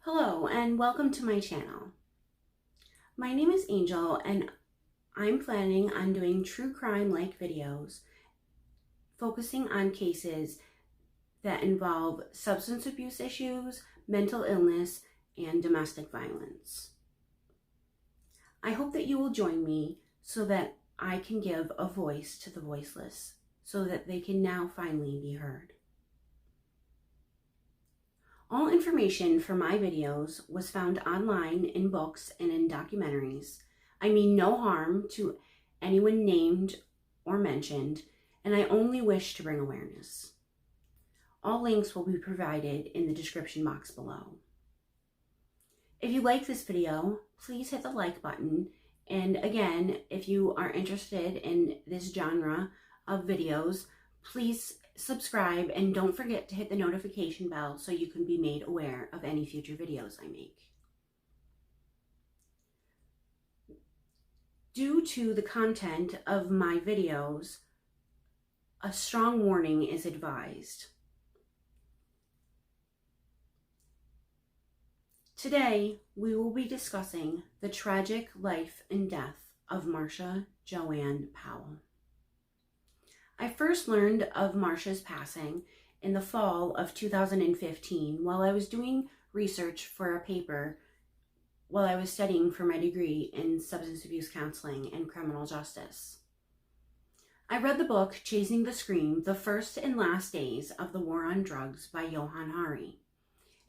Hello and welcome to my channel. My name is Angel and I'm planning on doing true crime-like videos focusing on cases that involve substance abuse issues, mental illness, and domestic violence. I hope that you will join me so that I can give a voice to the voiceless so that they can now finally be heard. All information for my videos was found online in books and in documentaries. I mean no harm to anyone named or mentioned, and I only wish to bring awareness. All links will be provided in the description box below. If you like this video, please hit the like button. And again, if you are interested in this genre of videos, please subscribe and don't forget to hit the notification bell so you can be made aware of any future videos I make. Due to the content of my videos, a strong warning is advised. Today, we will be discussing the tragic life and death of Marcia Joanne Powell. I first learned of Marcia's passing in the fall of 2015 while I was doing research for a paper while I was studying for my degree in substance abuse counseling and criminal justice. I read the book Chasing the Scream, The First and Last Days of the War on Drugs by Johann Hari.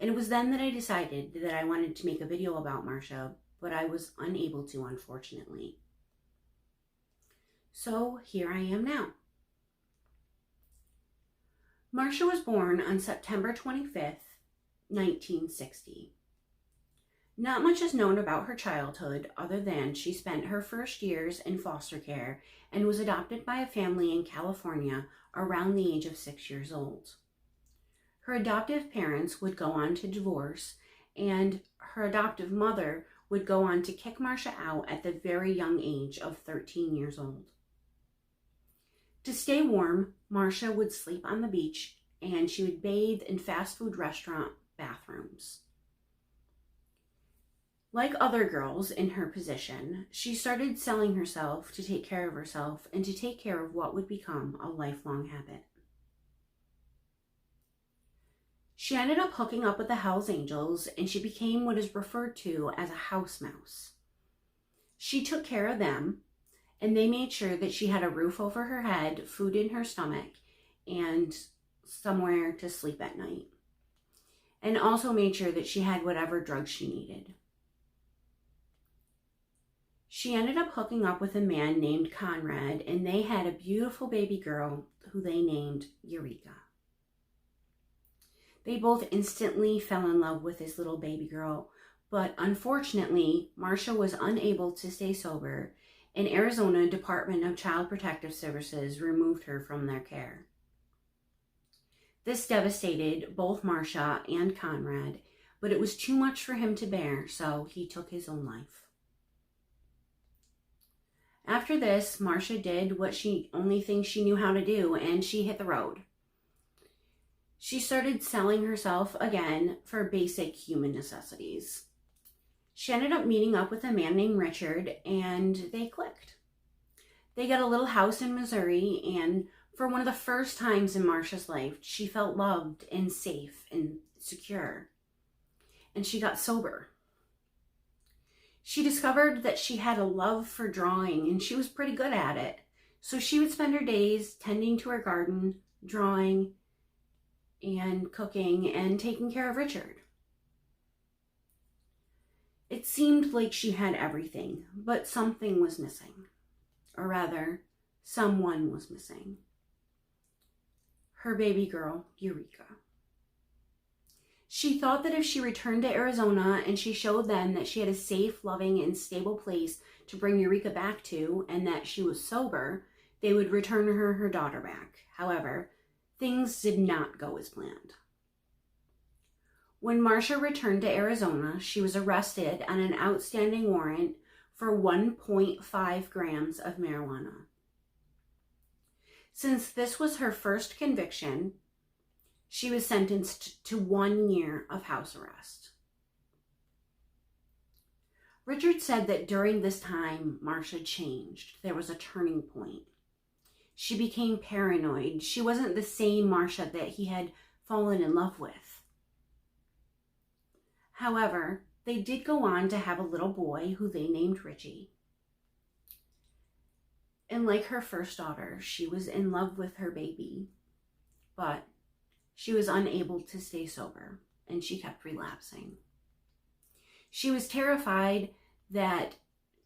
And it was then that I decided that I wanted to make a video about Marcia, but I was unable to, unfortunately. So here I am now. Marcia was born on September 25th, 1960. Not much is known about her childhood other than she spent her first years in foster care and was adopted by a family in California around the age of 6 years old. Her adoptive parents would go on to divorce, and her adoptive mother would go on to kick Marcia out at the very young age of 13 years old. To stay warm, Marcia would sleep on the beach and she would bathe in fast food restaurant bathrooms. Like other girls in her position, she started selling herself to take care of herself and to take care of what would become a lifelong habit. She ended up hooking up with the Hells Angels and she became what is referred to as a house mouse. She took care of them, and they made sure that she had a roof over her head, food in her stomach, and somewhere to sleep at night. And also made sure that she had whatever drugs she needed. She ended up hooking up with a man named Conrad, and they had a beautiful baby girl who they named Eureka. They both instantly fell in love with this little baby girl, but unfortunately, Marcia was unable to stay sober, and Arizona Department of Child Protective Services removed her from their care. This devastated both Marcia and Conrad, but it was too much for him to bear, so he took his own life. After this, Marcia did what only thing she knew how to do, and she hit the road. She started selling herself again for basic human necessities. She ended up meeting up with a man named Richard, and they clicked. They got a little house in Missouri, and for one of the first times in Marcia's life, she felt loved and safe and secure. And she got sober. She discovered that she had a love for drawing, and she was pretty good at it. So she would spend her days tending to her garden, drawing, and cooking, and taking care of Richard. It seemed like she had everything, but something was missing. Or rather, someone was missing. Her baby girl, Eureka. She thought that if she returned to Arizona and she showed them that she had a safe, loving, and stable place to bring Eureka back to, and that she was sober, they would return her daughter back. However, things did not go as planned. When Marcia returned to Arizona, she was arrested on an outstanding warrant for 1.5 grams of marijuana. Since this was her first conviction, she was sentenced to 1 year of house arrest. Richard said that during this time, Marcia changed. There was a turning point. She became paranoid. She wasn't the same Marcia that he had fallen in love with. However, they did go on to have a little boy who they named Richie. And like her first daughter, she was in love with her baby, but she was unable to stay sober and she kept relapsing. She was terrified that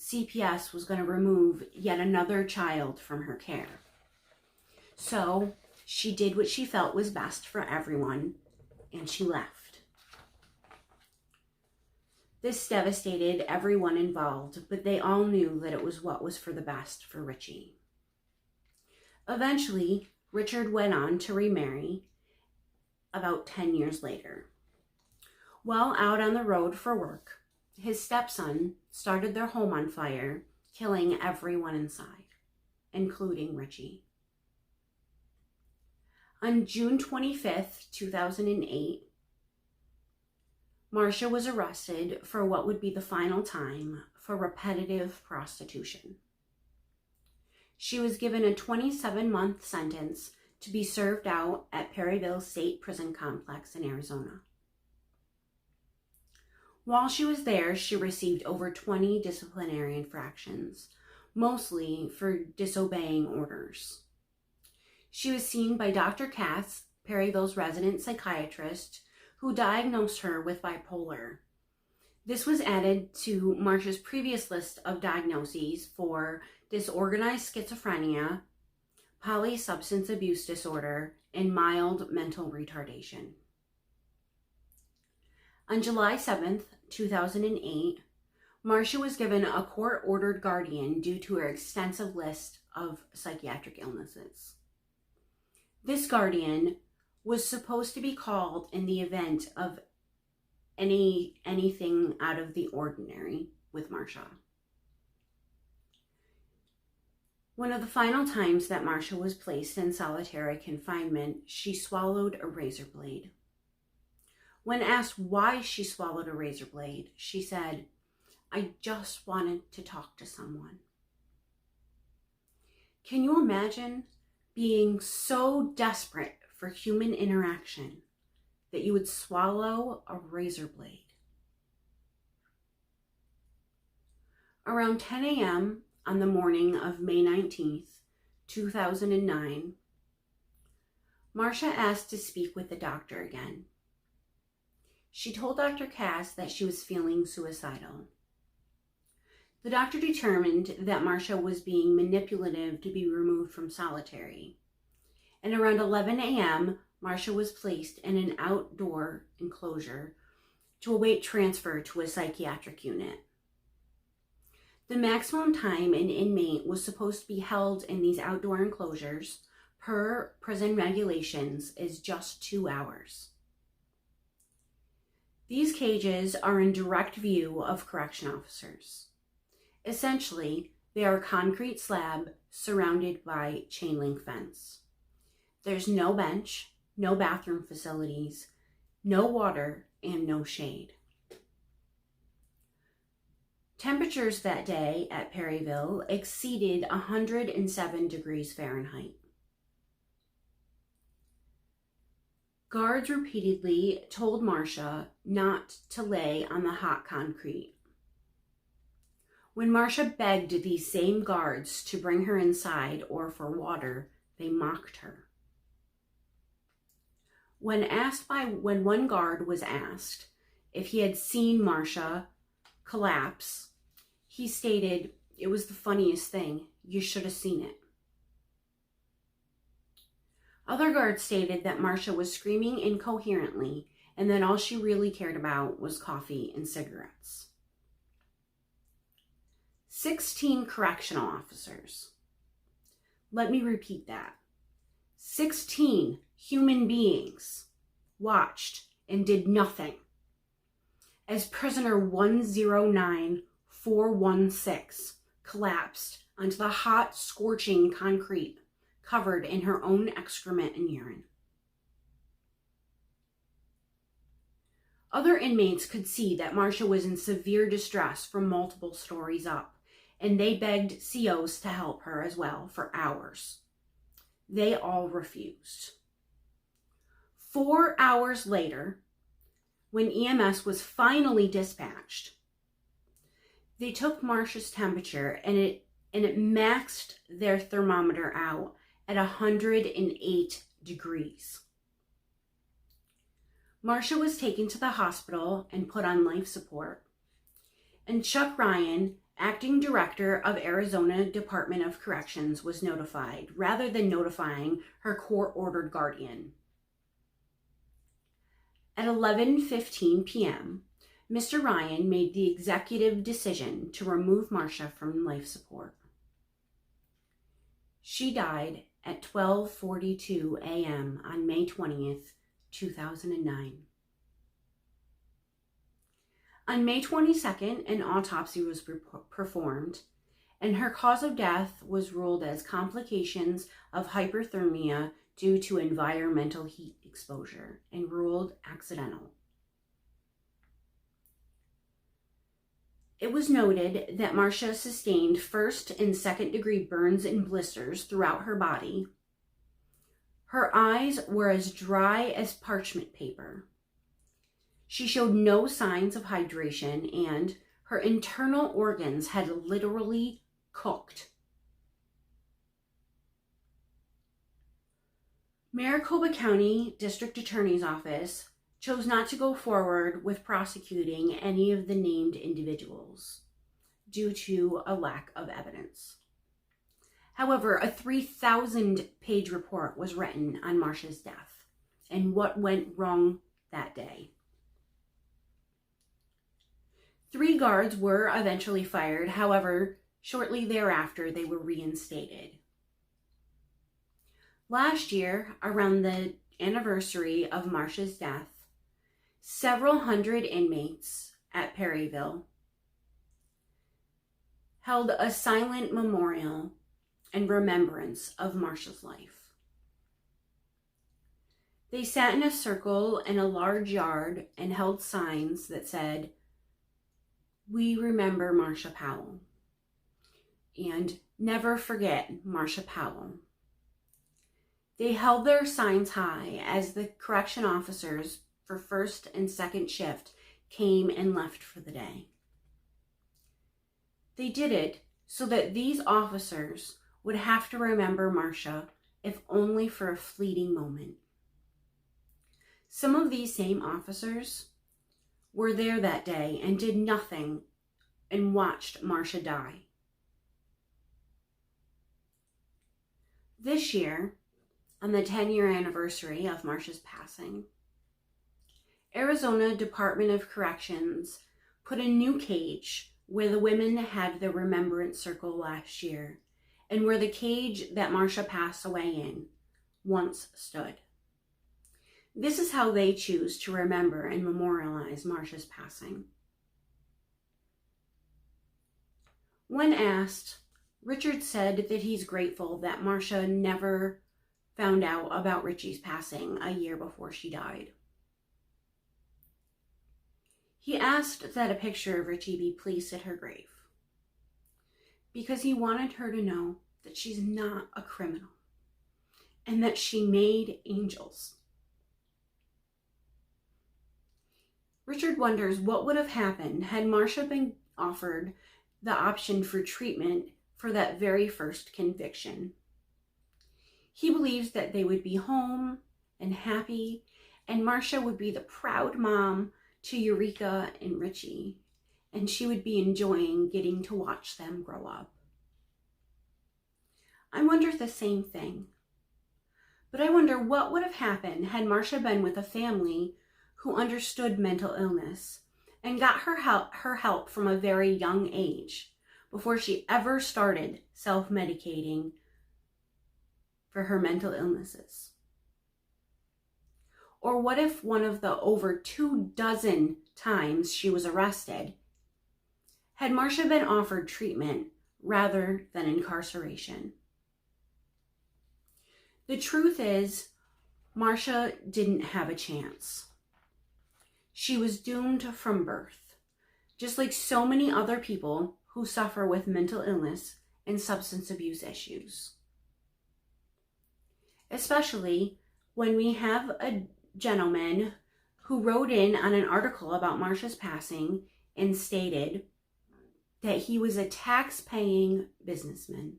CPS was going to remove yet another child from her care. So she did what she felt was best for everyone, and she left. This devastated everyone involved, but they all knew that it was what was for the best for Richie. Eventually, Richard went on to remarry about 10 years later. While out on the road for work, his stepson started their home on fire, killing everyone inside, including Richie. On June 25th, 2008, Marcia was arrested for what would be the final time for repetitive prostitution. She was given a 27-month sentence to be served out at Perryville State Prison Complex in Arizona. While she was there, she received over 20 disciplinary infractions, mostly for disobeying orders. She was seen by Dr. Cass, Perryville's resident psychiatrist, who diagnosed her with bipolar. This was added to Marcia's previous list of diagnoses for disorganized schizophrenia, polysubstance abuse disorder, and mild mental retardation. On July 7th, 2008, Marcia was given a court-ordered guardian due to her extensive list of psychiatric illnesses. This guardian was supposed to be called in the event of anything out of the ordinary with Marcia. One of the final times that Marcia was placed in solitary confinement, she swallowed a razor blade. When asked why she swallowed a razor blade, she said, "I just wanted to talk to someone." Can you imagine being so desperate for human interaction that you would swallow a razor blade? Around 10 a.m. on the morning of May 19th, 2009, Marcia asked to speak with the doctor again. She told Dr. Cass that she was feeling suicidal. The doctor determined that Marcia was being manipulative to be removed from solitary. And around 11 a.m., Marcia was placed in an outdoor enclosure to await transfer to a psychiatric unit. The maximum time an inmate was supposed to be held in these outdoor enclosures, per prison regulations, is just 2 hours. These cages are in direct view of correction officers. Essentially, they are a concrete slab surrounded by chain link fence. There's no bench, no bathroom facilities, no water, and no shade. Temperatures that day at Perryville exceeded 107 degrees Fahrenheit. Guards repeatedly told Marcia not to lay on the hot concrete. When Marcia begged these same guards to bring her inside or for water, they mocked her. When one guard was asked if he had seen Marcia collapse, he stated, "It was the funniest thing. You should have seen it." Other guards stated that Marcia was screaming incoherently and that all she really cared about was coffee and cigarettes. 16 correctional officers. Let me repeat that. 16 human beings watched and did nothing as prisoner 109416 collapsed onto the hot, scorching concrete covered in her own excrement and urine. Other inmates could see that Marcia was in severe distress from multiple stories up, and they begged COs to help her as well for hours. They all refused. 4 hours later, when EMS was finally dispatched, they took Marcia's temperature and it maxed their thermometer out at 108 degrees. Marcia was taken to the hospital and put on life support. And Chuck Ryan, acting director of Arizona Department of Corrections, was notified rather than notifying her court-ordered guardian. At 11:15 p.m., Mr. Ryan made the executive decision to remove Marcia from life support. She died at 12:42 a.m. on May 20th, 2009. On May 22nd, an autopsy was performed, and her cause of death was ruled as complications of hyperthermia due to environmental heat exposure and ruled accidental. It was noted that Marcia sustained first and second degree burns and blisters throughout her body. Her eyes were as dry as parchment paper. She showed no signs of hydration, and her internal organs had literally cooked. Maricopa County District Attorney's Office chose not to go forward with prosecuting any of the named individuals due to a lack of evidence. However, a 3,000-page report was written on Marcia's death and what went wrong that day. 3 guards were eventually fired. However, shortly thereafter, they were reinstated. Last year, around the anniversary of Marcia's death, several hundred inmates at Perryville held a silent memorial and remembrance of Marcia's life. They sat in a circle in a large yard and held signs that said, "We remember Marcia Powell," and "Never forget Marcia Powell." They held their signs high as the correction officers for first and second shift came and left for the day. They did it so that these officers would have to remember Marcia, if only for a fleeting moment. Some of these same officers were there that day and did nothing and watched Marcia die. This year, on the 10-year anniversary of Marcia's passing, Arizona Department of Corrections put a new cage where the women had the remembrance circle last year and where the cage that Marcia passed away in once stood. This is how they choose to remember and memorialize Marcia's passing. When asked, Richard said that he's grateful that Marcia never found out about Richie's passing a year before she died. He asked that a picture of Richie be placed at her grave because he wanted her to know that she's not a criminal and that she made angels. Richard wonders what would have happened had Marcia been offered the option for treatment for that very first conviction. He believes that they would be home and happy, and Marcia would be the proud mom to Eureka and Richie, and she would be enjoying getting to watch them grow up. I wonder the same thing. But I wonder what would have happened had Marcia been with a family who understood mental illness and got her help from a very young age before she ever started self-medicating for her mental illnesses. Or what if one of the over 24 times she was arrested had Marcia been offered treatment rather than incarceration? The truth is, Marcia didn't have a chance. She was doomed from birth, just like so many other people who suffer with mental illness and substance abuse issues. Especially when we have a gentleman who wrote in on an article about Marcia's passing and stated that he was a tax-paying businessman,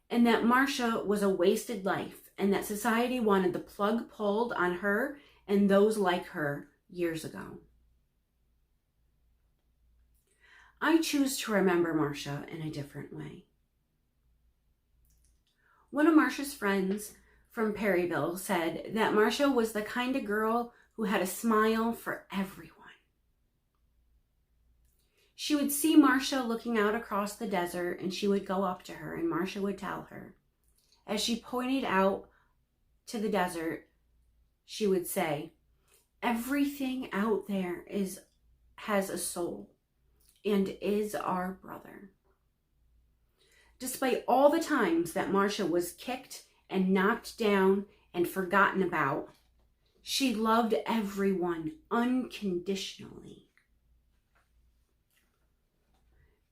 and that Marcia was a wasted life, and that society wanted the plug pulled on her and those like her years ago. I choose to remember Marcia in a different way. One of Marcia's friends from Perryville said that Marcia was the kind of girl who had a smile for everyone. She would see Marcia looking out across the desert, and she would go up to her, and Marcia would tell her. As she pointed out to the desert, she would say, "Everything out there has a soul and is our brother." Despite all the times that Marcia was kicked and knocked down and forgotten about, she loved everyone unconditionally.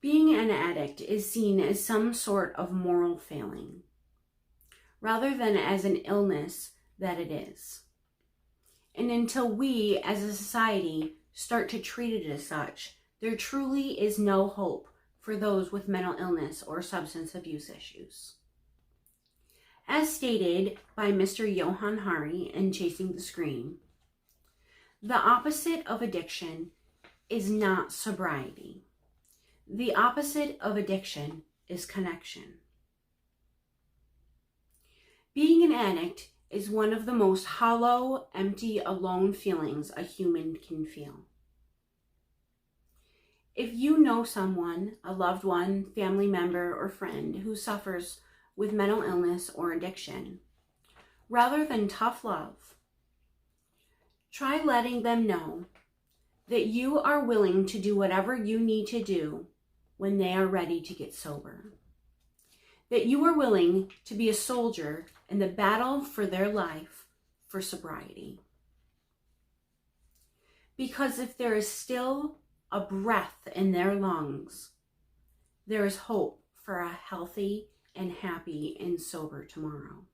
Being an addict is seen as some sort of moral failing, rather than as an illness that it is. And until we, as a society, start to treat it as such, there truly is no hope for those with mental illness or substance abuse issues. As stated by Mr. Johann Hari in Chasing the Scream, the opposite of addiction is not sobriety. The opposite of addiction is connection. Being an addict is one of the most hollow, empty, alone feelings a human can feel. If you know someone, a loved one, family member, or friend who suffers with mental illness or addiction, rather than tough love, try letting them know that you are willing to do whatever you need to do when they are ready to get sober. That you are willing to be a soldier in the battle for their life for sobriety. Because if there is still a breath in their lungs, there is hope for a healthy and happy and sober tomorrow.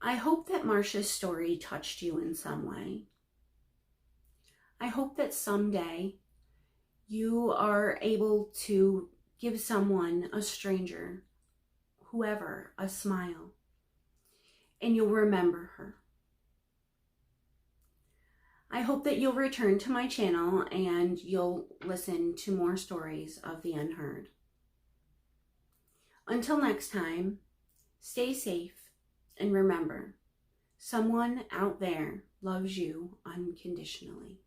I hope that Marcia's story touched you in some way. I hope that someday you are able to give someone, a stranger, whoever, a smile, and you'll remember her. I hope that you'll return to my channel and you'll listen to more stories of the unheard. Until next time, stay safe and remember, someone out there loves you unconditionally.